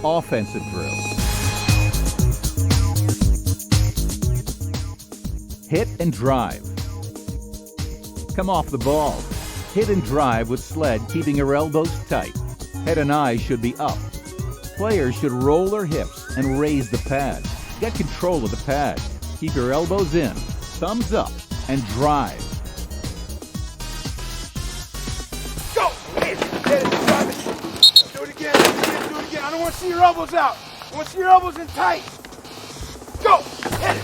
offensive drill. Hit and drive. Come off the ball. Hit and drive with sled, keeping your elbows tight. Head and eyes should be up. Players should roll their hips and raise the pad. Get control of the pad. Keep your elbows in, thumbs up, and drive. Go! Hit it, drive it. Do it again, do it again. I don't want to see your elbows out. I want to see your elbows in tight. Go! Hit it.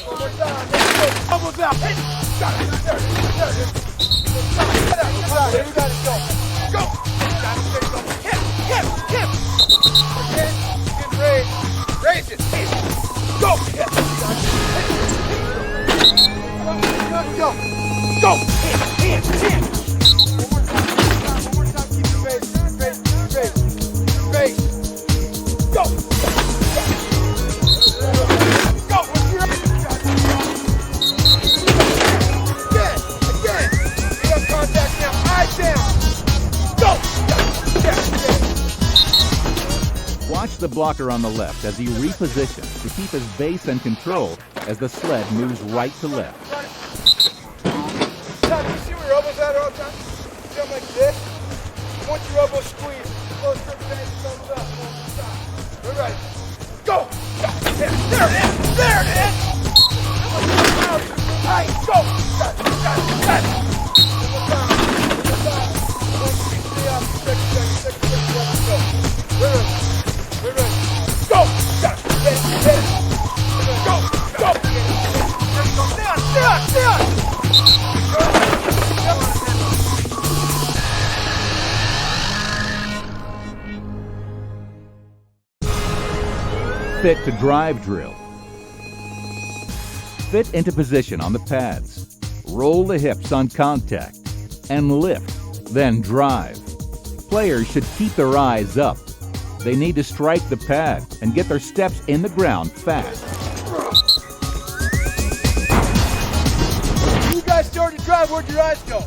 One more time. Go. Elbows out. Hit it. Got it. There it is. There you got it. Go. Go. Got it. There you go. Hip. Again. Get raised. Raise it. Hit it. Go. Hit it. Go. Go. Hit. One more time. Keep the base. Go. Go. Again. You have contact now. Eyes down. Go. Watch the blocker on the left as he repositions to keep his base and control as the sled moves right to left. Now, do you see where your elbows at all the time? Jump like this. Once your elbow squeeze, close to the base, thumbs up, we're ready. Go! There it is! There it is! Tight, go! Got it! One more time. 1, 2, 3, up. Second, go. We're ready. Go! Got it! Hit it. Go! Stay on! Fit to drive drill. Fit into position on the pads. Roll the hips on contact and lift, then drive. Players should keep their eyes up. They need to strike the pad and get their steps in the ground fast. You guys started to drive, where'd your eyes go?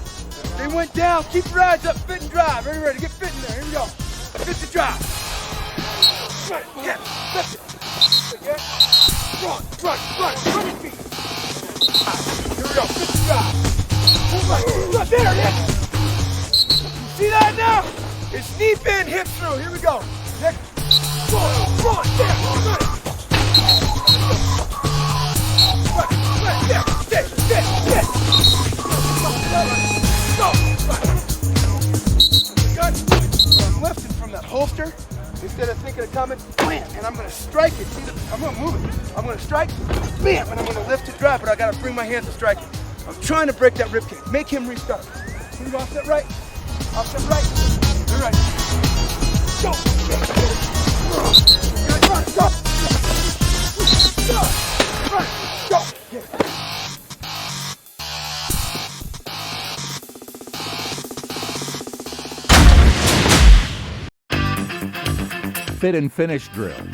They went down, keep your eyes up, fit and drive. Are you ready? Get fit in there, here we go. Fit to drive. Right, yeah, lift it. Again. Run your feet. Here we go, fit to drive. Right, there it is. See that now? It's knee bend, hip through, here we go. Next. Run, there, right. Right, there, sit. Go. I'm lifting from that holster instead of thinking of coming, bam, and I'm going to strike it. See, I'm going to move it. I'm going to strike, bam, and I'm going to lift to drive, but I got to bring my hands to strike it. I'm trying to break that rib cage. Make him restart. Here we go, offset right. You're right. Go. Good, run, go. Go. Yeah. Fit and finish drill.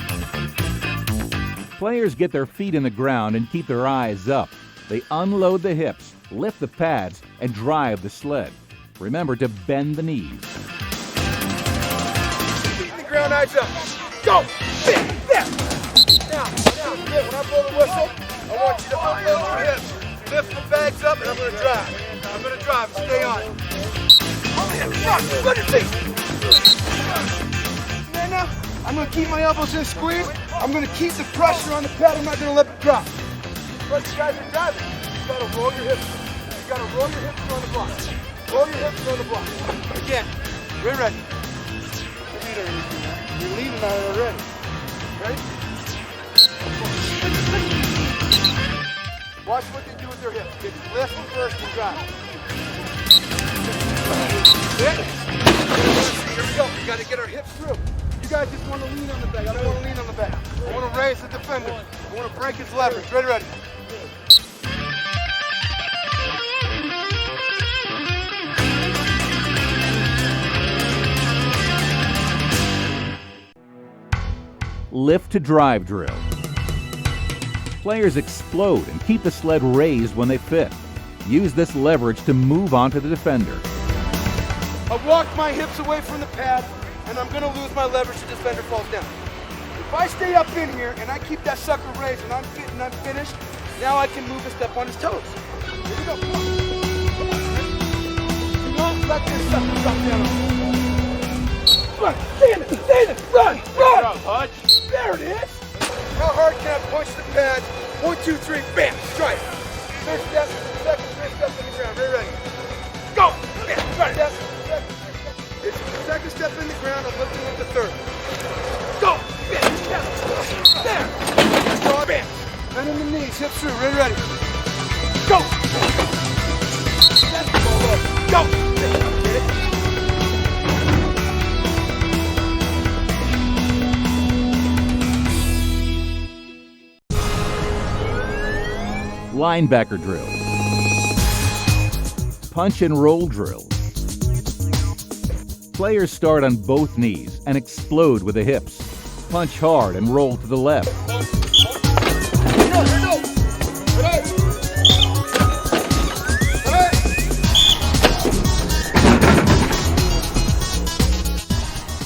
Players get their feet in the ground and keep their eyes up. They unload the hips, lift the pads, and drive the sled. Remember to bend the knees. Feet in the ground, eyes up. Go! Fit! There! Now, when I blow the whistle, I want you to unload your hips. Lift the bags up, and I'm going to drive. Stay on it. Run your feet! Now, I'm going to keep my elbows in squeeze. I'm going to keep the pressure on the pad. I'm not going to let it drop. But you guys are driving. You got to roll your hips. You got to roll your hips on the block. Roll your hips on the block. Again, we're ready. You're leading on it already. Ready? Watch what they do with their hips. Get lift first and drive. Here we go. We got to get our hips through. You guys just want to lean on the back. I don't want to lean on the back. I want to raise the defender. I want to break his leverage. Ready. Lift to drive drill. Players explode and keep the sled raised when they fit. Use this leverage to move onto the defender. I walked my hips away from the pad. and I'm gonna lose my leverage to defender falls down. If I stay up in here and I keep that sucker raised and I'm fit and I'm finished, now I can move a step on his toes. Here we go, come on. Do not let this sucker drop down. Run, stand it, run! There it is! How hard can I punch the pad? 1, 2, 3, bam, strike. Third step, second, third step in the ground, ready. Go! Bam, step, second, third step. It's the second step in the ground, I'm lifting with the third. Go! Bam, step, there! Go, bam! And in the knees, hip through, ready. Go! Step, go! Linebacker drills. Punch and roll drills. Players start on both knees and explode with the hips. Punch hard and roll to the left.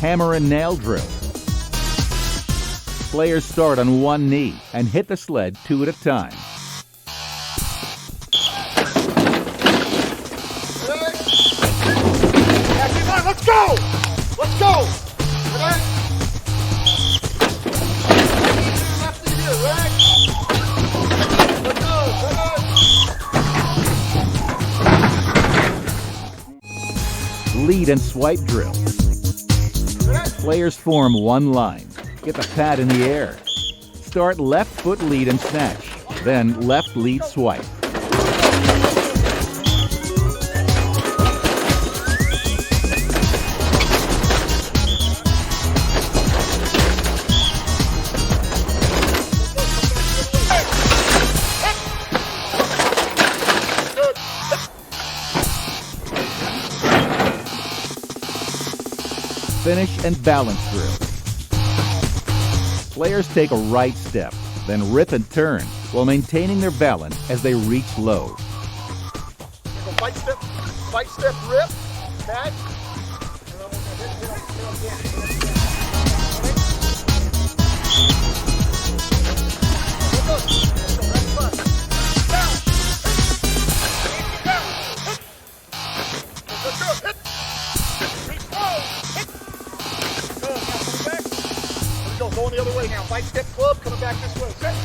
Hammer and nail drill. Players start on one knee and hit the sled 2 at a time. Let's go! Let's go! Right? Left to you, right? Let's go, Lead and swipe drill. Players form one line. Get the pad in the air. Start left foot lead and snatch. Then left lead swipe. Finish and balance drill. Players take a right step, then rip and turn while maintaining their balance as they reach low. Fight step, rip, catch. Going the other way now. Fight step club, coming back this way. Nice.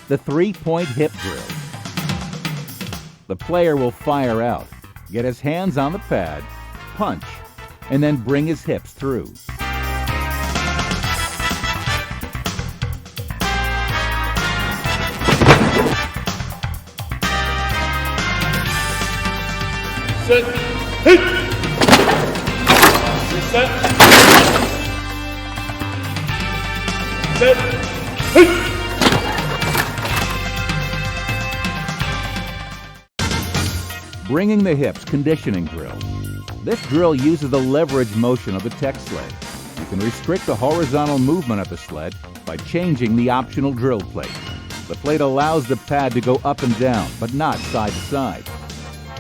The 3-point hip drill. The player will fire out, get his hands on the pad, punch, and then bring his hips through. Set. Hit. Reset. Set. Hit. Bringing the hips conditioning drill. This drill uses the leverage motion of the tech sled. You can restrict the horizontal movement of the sled by changing the optional drill plate. The plate allows the pad to go up and down, but not side to side.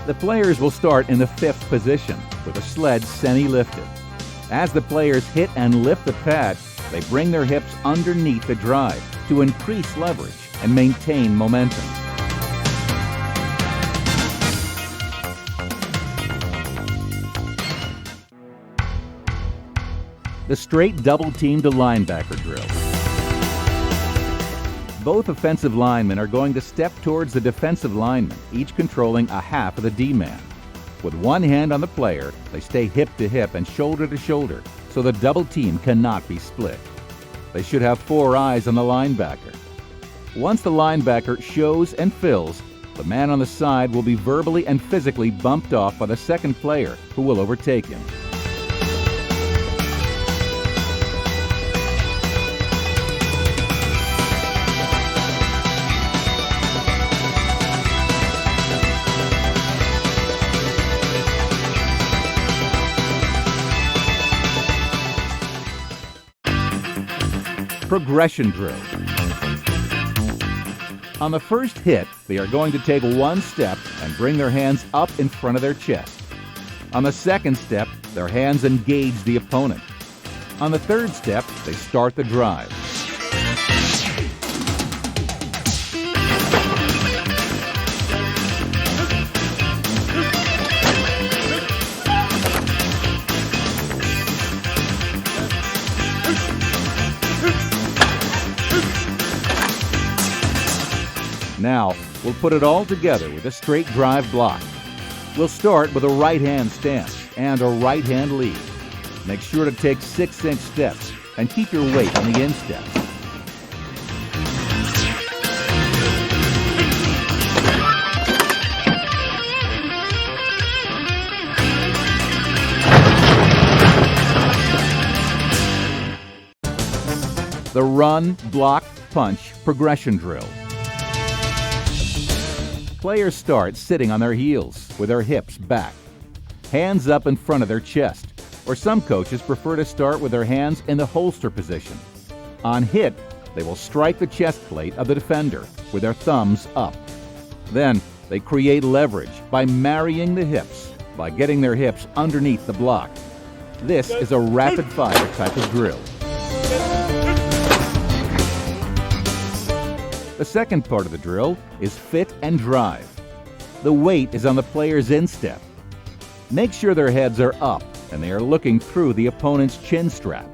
The players will start in the 5th position, with the sled semi-lifted. As the players hit and lift the pad, they bring their hips underneath the drive to increase leverage and maintain momentum. The straight double team to linebacker drill. Both offensive linemen are going to step towards the defensive lineman, each controlling a half of the D-man. With one hand on the player, they stay hip to hip and shoulder to shoulder, so the double team cannot be split. They should have 4 eyes on the linebacker. Once the linebacker shows and fills, the man on the side will be verbally and physically bumped off by the second player, who will overtake him. progression drill. On the first hit, they are going to take one step and bring their hands up in front of their chest. On the second step, their hands engage the opponent. On the third step, they start the drive. Now, we'll put it all together with a straight drive block. We'll start with a right hand stance and a right hand lead. Make sure to take 6-inch steps and keep your weight on the instep. The run, block, punch progression drill. Players start sitting on their heels with their hips back, hands up in front of their chest, or some coaches prefer to start with their hands in the holster position. On hit, they will strike the chest plate of the defender with their thumbs up. Then, they create leverage by marrying the hips, by getting their hips underneath the block. This is a rapid-fire type of drill. The second part of the drill is fit and drive. The weight is on the player's instep. Make sure their heads are up and they are looking through the opponent's chin strap.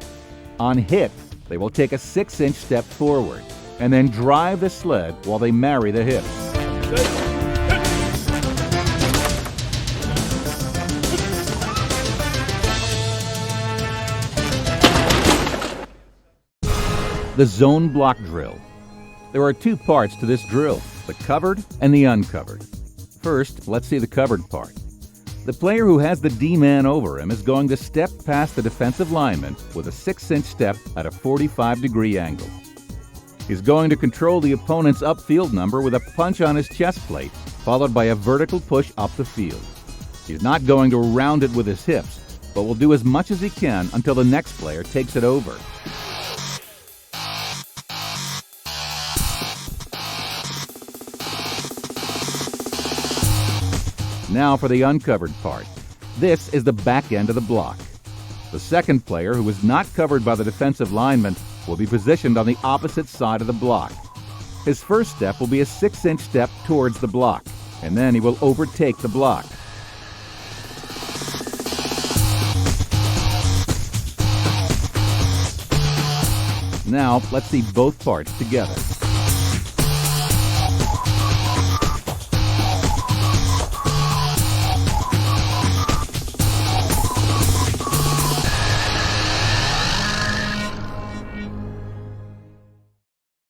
On hit, they will take a 6-inch step forward and then drive the sled while they marry the hips. The zone block drill. There are two parts to this drill, the covered and the uncovered. First, let's see the covered part. The player who has the D-man over him is going to step past the defensive lineman with a 6-inch step at a 45-degree angle. He's going to control the opponent's upfield number with a punch on his chest plate, followed by a vertical push up the field. He's not going to round it with his hips, but will do as much as he can until the next player takes it over. Now for the uncovered part. This is the back end of the block. The second player, who is not covered by the defensive lineman, will be positioned on the opposite side of the block. His first step will be a 6-inch step towards the block, and then he will overtake the block. Now let's see both parts together.